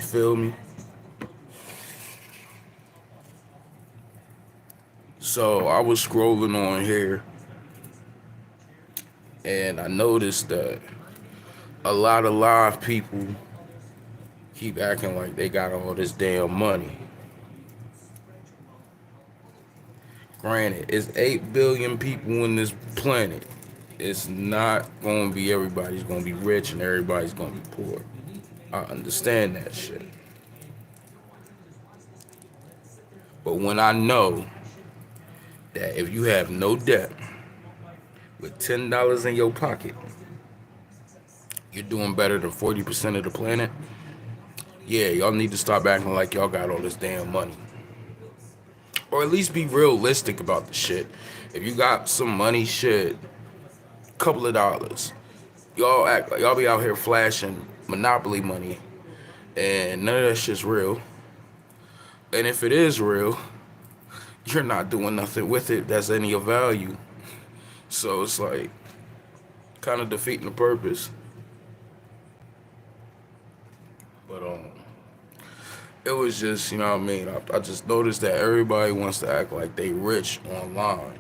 feel me? So I was scrolling on here and I noticed that a lot of live people keep acting like they got all this damn money. Granted, it's 8 billion people in this planet. It's not going to be everybody's going to be rich and everybody's going to be poor. I understand that shit. But when I know that if you have no debt with $10 in your pocket, you're doing better than 40% of the planet, yeah, y'all need to stop acting like y'all got all this damn money. Or at least be realistic about the shit. If you got some money, shit, couple of dollars. Y'all act like y'all be out here flashing monopoly money and none of that shit's real. And if it is real, you're not doing nothing with it that's any of value. So it's like kind of defeating the purpose. But it was just, you know what I mean? I just noticed that everybody wants to act like they rich online.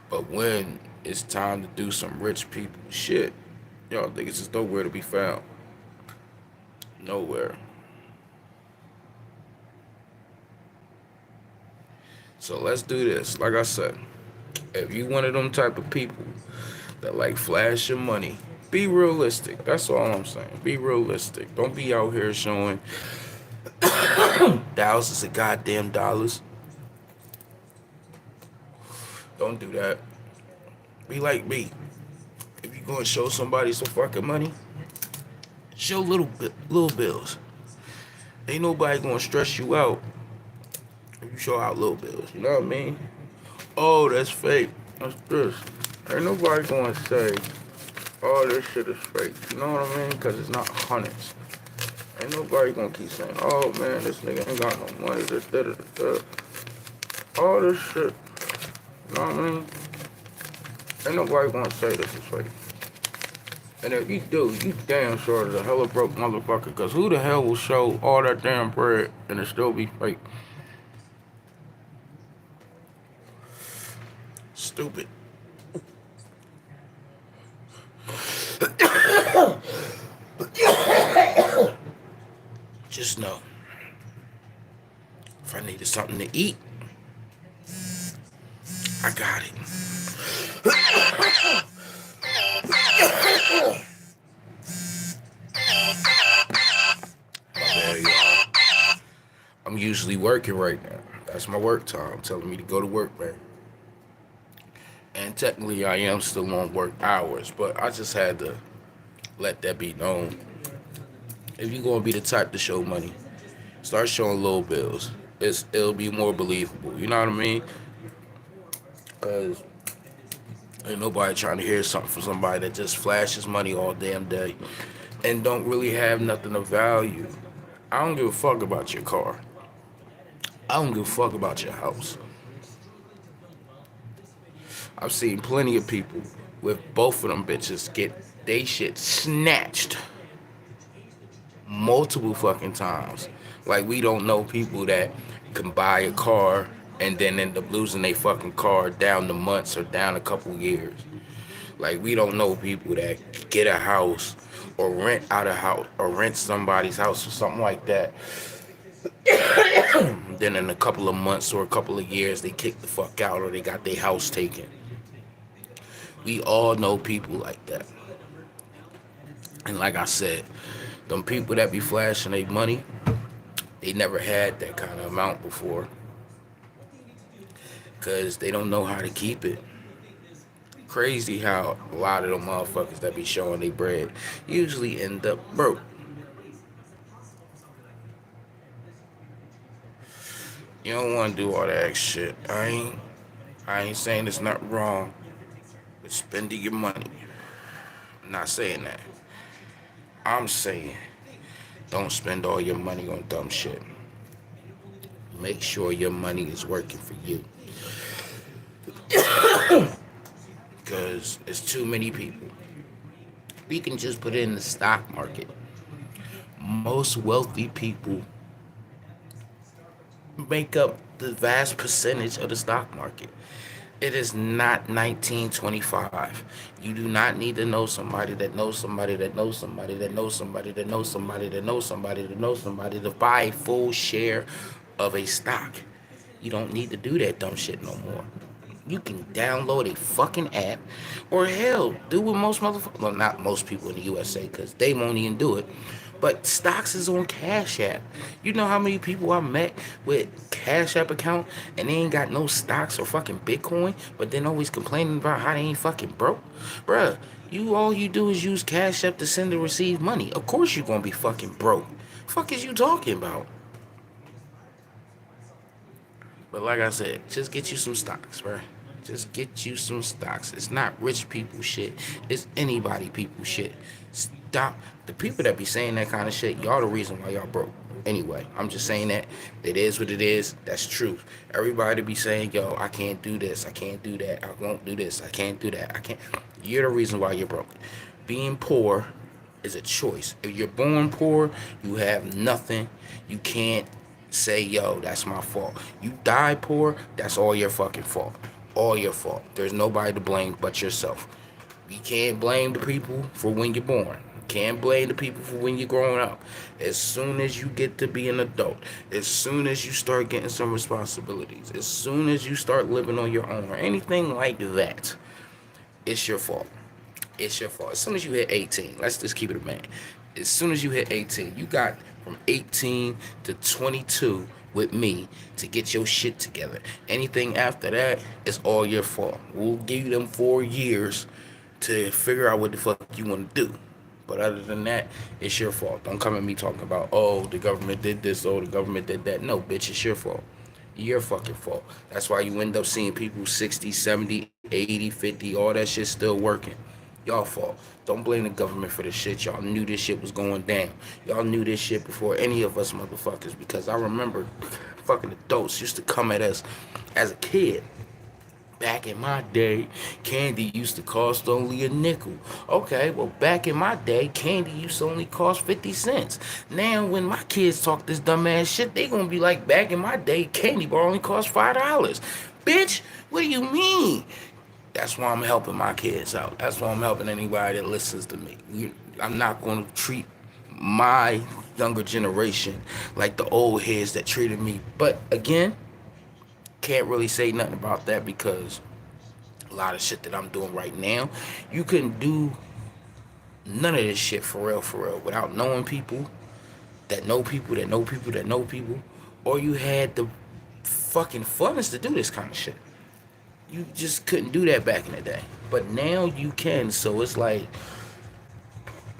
But when it's time to do some rich people shit, y'all think it's just nowhere to be found. Nowhere. So let's do this. Like I said, if you one of them type of people that like flashing money, be realistic. That's all I'm saying. Be realistic. Don't be out here showing thousands of goddamn dollars. Don't do that. Be like me. If you gonna show somebody some fucking money, show little bills. Ain't nobody gonna stress you out if you show out little bills. You know what I mean? Oh, that's fake. That's this. Ain't nobody gonna say, oh, this shit is fake. You know what I mean? Because it's not hundreds. Ain't nobody gonna keep saying, oh man, this nigga ain't got no money. This, da, da, da, da. All this shit. You know what I mean? Ain't nobody gonna say this is fake. And if you do, you damn sure is a hella broke motherfucker. Because who the hell will show all that damn bread and it still be fake? Stupid. Just know, if I needed something to eat, I got it. There you are. I'm usually working right now. That's my work time, telling me to go to work, man. And technically, I am still on work hours, but I just had to let that be known. If you're gonna be the type to show money, start showing little bills. It'll be more believable. You know what I mean? Cause ain't nobody trying to hear something from somebody that just flashes money all damn day and don't really have nothing of value. I don't give a fuck about your car. I don't give a fuck about your house. I've seen plenty of people with both of them bitches get they shit snatched multiple fucking times. Like we don't know people that can buy a car and then end up losing their fucking car down the months or down a couple years. Like we don't know people that get a house or rent out a house or rent somebody's house or something like that. Then in a couple of months or a couple of years they kick the fuck out or they got their house taken. We all know people like that. And like I said, them people that be flashing their money, they never had that kind of amount before. Because they don't know how to keep it. Crazy how a lot of them motherfuckers that be showing their bread usually end up broke. You don't want to do all that shit. I ain't saying it's not wrong with spending your money. I'm not saying that. I'm saying don't spend all your money on dumb shit. Make sure your money is working for you. Because it's too many people We can just put it in the stock market. Most wealthy people make up the vast percentage of the stock market. It is not 1925. You do not need to know somebody that knows somebody that knows somebody that knows somebody that knows somebody that knows somebody that knows somebody to buy a full share of a stock. You don't need to do that dumb shit no more. You can download a fucking app, or hell, do what most motherfuckers, well, not most people in the USA, because they won't even do it. But stocks is on Cash App. You know how many people I met with Cash App account and they ain't got no stocks or fucking Bitcoin, but then always complaining about how they ain't fucking broke? Bruh, all you do is use Cash App to send and receive money. Of course you gonna be fucking broke. Fuck is you talking about? But like I said, just get you some stocks, bro. Just get you some stocks. It's not rich people shit. It's anybody people shit. Stop. The people that be saying that kind of shit, y'all the reason why y'all broke. Anyway, I'm just saying that. It is what it is. That's truth. Everybody be saying, yo, I can't do this. I can't do that. I won't do this. I can't do that. I can't. You're the reason why you're broke. Being poor is a choice. If you're born poor, you have nothing. You can't say, yo, that's my fault. You die poor, that's all your fucking fault. All your fault. There's nobody to blame but yourself. You can't blame the people for when you're born. You can't blame the people for when you're growing up. As soon as you get to be an adult, as soon as you start getting some responsibilities, as soon as you start living on your own or anything like that, it's your fault. It's your fault. As soon as you hit 18, let's just keep it a man. As soon as you hit 18, you got from 18 to 22 with me to get your shit together. Anything after that is all your fault. We'll give you them 4 years to figure out what the fuck you want to do. But other than that, it's your fault. Don't come at me talking about, oh, the government did this, oh, the government did that. No, bitch, it's your fault. Your fucking fault. That's why you end up seeing people 60, 70, 80, 50, all that shit still working. Y'all fault. Don't blame the government for this shit. Y'all knew this shit was going down. Y'all knew this shit before any of us motherfuckers, because I remember fucking adults used to come at us as a kid. Back in my day, candy used to cost only a nickel. Okay, well, back in my day, candy used to only cost 50 cents. Now, when my kids talk this dumbass shit, they gonna be like, back in my day, candy bar only cost $5. Bitch, what do you mean? That's why I'm helping my kids out. That's why I'm helping anybody that listens to me. I'm not gonna treat my younger generation like the old heads that treated me. But again, can't really say nothing about that, because a lot of shit that I'm doing right now, you couldn't do none of this shit for real, without knowing people that know people that know people that know people, or you had the fucking funness to do this kind of shit. You just couldn't do that back in the day. But now you can, so it's like,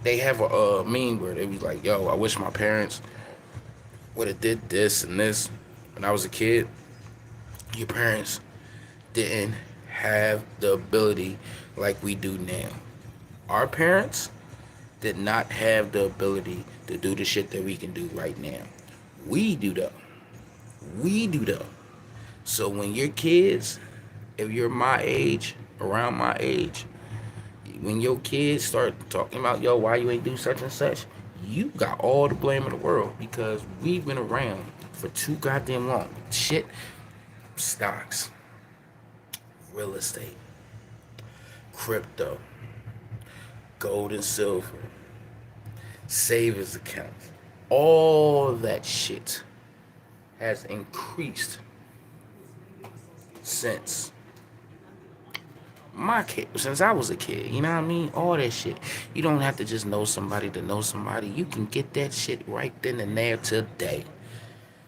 they have a meme where they be like, yo, I wish my parents would have did this and this when I was a kid. Your parents didn't have the ability like we do now. Our parents did not have the ability to do the shit that we can do right now. We do though. We do though. So when your kids, if you're my age, around my age, when your kids start talking about, yo, why you ain't do such and such, you got all the blame in the world, because we've been around for too goddamn long. Shit, stocks, real estate, crypto, gold and silver, savings accounts, all that shit has increased since my kid, since I was a kid. You know what I mean? All that shit. You don't have to just know somebody to know somebody. You can get that shit right then and there today.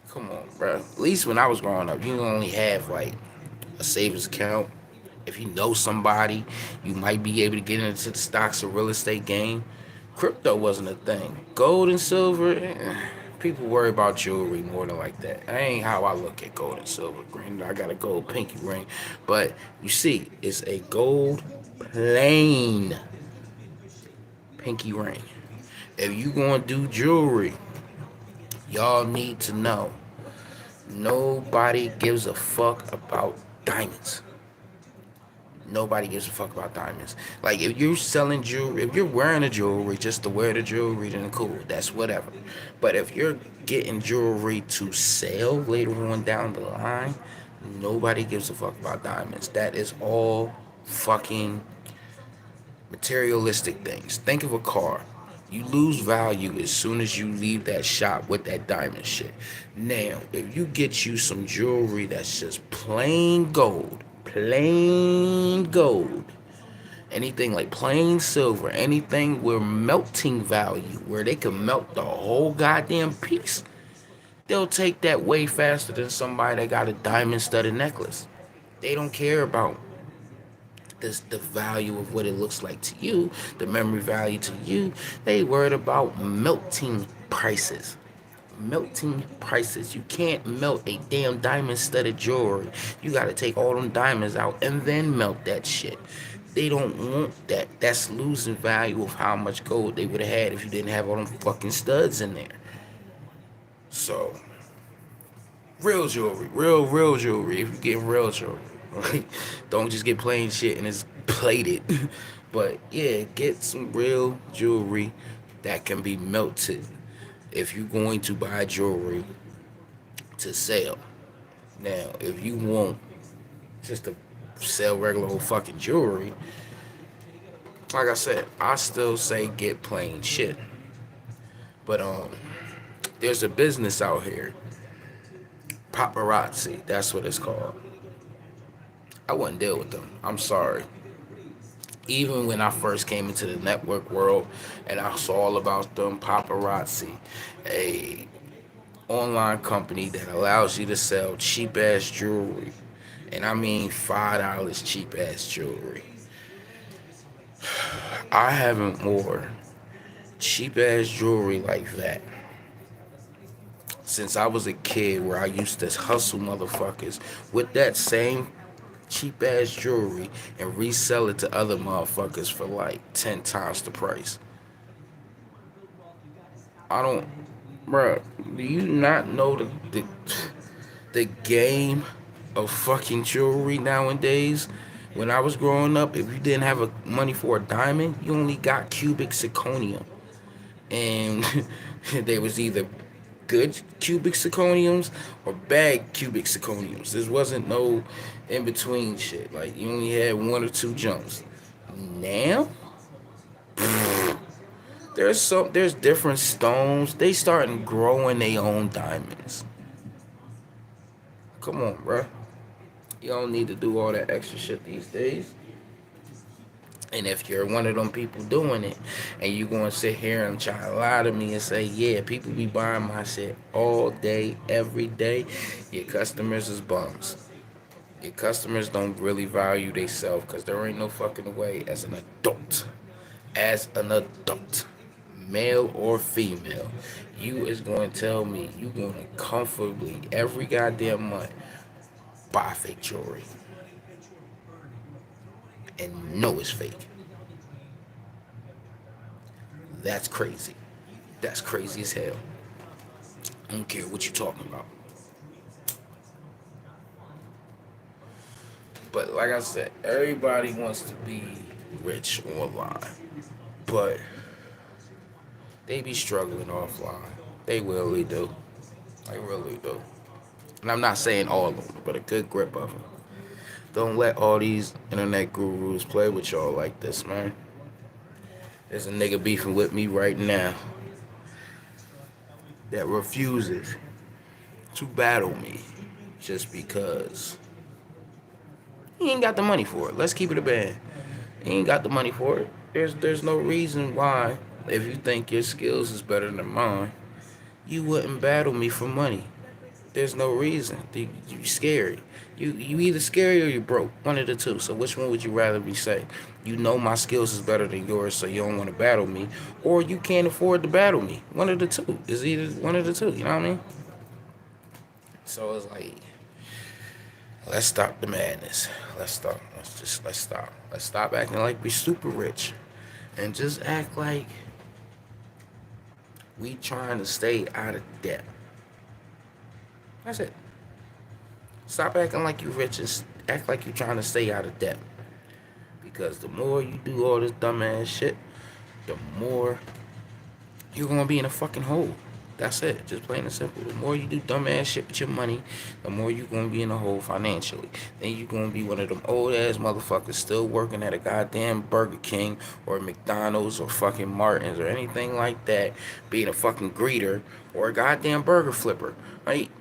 Come on, bro. At least when I was growing up, you only have like a savings account. If you know somebody, you might be able to get into the stocks or real estate game. Crypto wasn't a thing. Gold and silver, people worry about jewelry more than like that. That ain't how I look at gold and silver. Granted, I got a gold pinky ring, but you see, it's a gold plain pinky ring. If you gonna do jewelry, y'all need to know, nobody gives a fuck about diamonds. Nobody gives a fuck about diamonds. Like if you're selling jewelry, if you're wearing a jewelry just to wear the jewelry, then cool, that's whatever. But if you're getting jewelry to sell later on down the line, nobody gives a fuck about diamonds. That is all fucking materialistic things. Think of a car. You lose value as soon as you leave that shop with that diamond shit. Now, if you get you some jewelry that's just plain gold, anything like plain silver, anything with melting value, where they can melt the whole goddamn piece, they'll take that way faster than somebody that got a diamond studded necklace. They don't care about the value of what it looks like to you, the memory value to you. They worried about melting prices. Melting prices. You can't melt a damn diamond studded jewelry. You gotta take all them diamonds out and then melt that shit. They don't want that. That's losing value of how much gold they would have had if you didn't have all them fucking studs in there. So real jewelry, real jewelry. If you get real jewelry, right? Don't just get plain shit and it's plated. But yeah, get some real jewelry that can be melted if you're going to buy jewelry to sell. Now, if you want just to sell regular old fucking jewelry, like I said, I still say get plain shit. But there's a business out here, paparazzi. That's what it's called. I wouldn't deal with them. I'm sorry. Even when I first came into the network world and I saw all about them, paparazzi, a online company that allows you to sell cheap ass jewelry, and I mean $5 cheap ass jewelry. I haven't worn cheap ass jewelry like that since I was a kid, where I used to hustle motherfuckers with that same cheap ass jewelry and resell it to other motherfuckers for like 10 times the price. I don't, bruh, do you not know the game of fucking jewelry nowadays? When I was growing up, if you didn't have money for a diamond, you only got cubic zirconium. And they was either good cubic zirconiums or bad cubic zirconiums. There wasn't no in between shit. Like you only had one or two jumps. Now there's different stones. They starting growing their own diamonds. Come on, bruh. You don't need to do all that extra shit these days. And if you're one of them people doing it, and you gonna sit here and try to lie to me and say, yeah, people be buying my shit all day, every day, your customers is bums. Your customers don't really value themselves, because there ain't no fucking way as an adult, male or female, you is going to tell me you going to comfortably every goddamn month buy fake jewelry and know it's fake. That's crazy. That's crazy as hell. I don't care what you talking about. But like I said, everybody wants to be rich online, but they be struggling offline. They really do. They really do. And I'm not saying all of them, but a good grip of them. Don't let all these internet gurus play with y'all like this, man. There's a nigga beefing with me right now that refuses to battle me just because he ain't got the money for it. Let's keep it a band. He ain't got the money for it. There's no reason why, if you think your skills is better than mine, you wouldn't battle me for money. There's no reason. You scared. You either scary or you broke. One of the two. So which one would you rather be say? You know my skills is better than yours, so you don't want to battle me, or you can't afford to battle me. One of the two. It's either one of the two. You know what I mean? So it's like, let's stop the madness. Let's stop. Let's stop. Let's stop acting like we super rich, and just act like we trying to stay out of debt. That's it. Stop acting like you rich and act like you trying to stay out of debt. Because the more you do all this dumbass shit, the more you're gonna be in a fucking hole. That's it. Just plain and simple. The more you do dumbass shit with your money, the more you're gonna be in a hole financially. Then you're gonna be one of them old ass motherfuckers still working at a goddamn Burger King or McDonald's or fucking Martin's or anything like that, being a fucking greeter or a goddamn burger flipper. Right?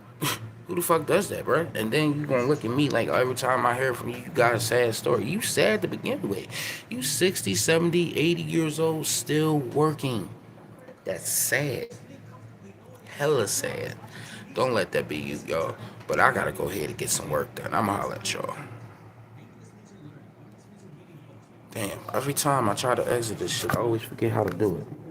Who the fuck does that, bro? And then you gonna look at me like every time I hear from you, you got a sad story. You sad to begin with. You 60, 70, 80 years old, still working. That's sad. Hella sad. Don't let that be you, y'all. But I gotta go ahead and get some work done. I'ma holler at y'all. Damn, every time I try to exit this shit, I always forget how to do it.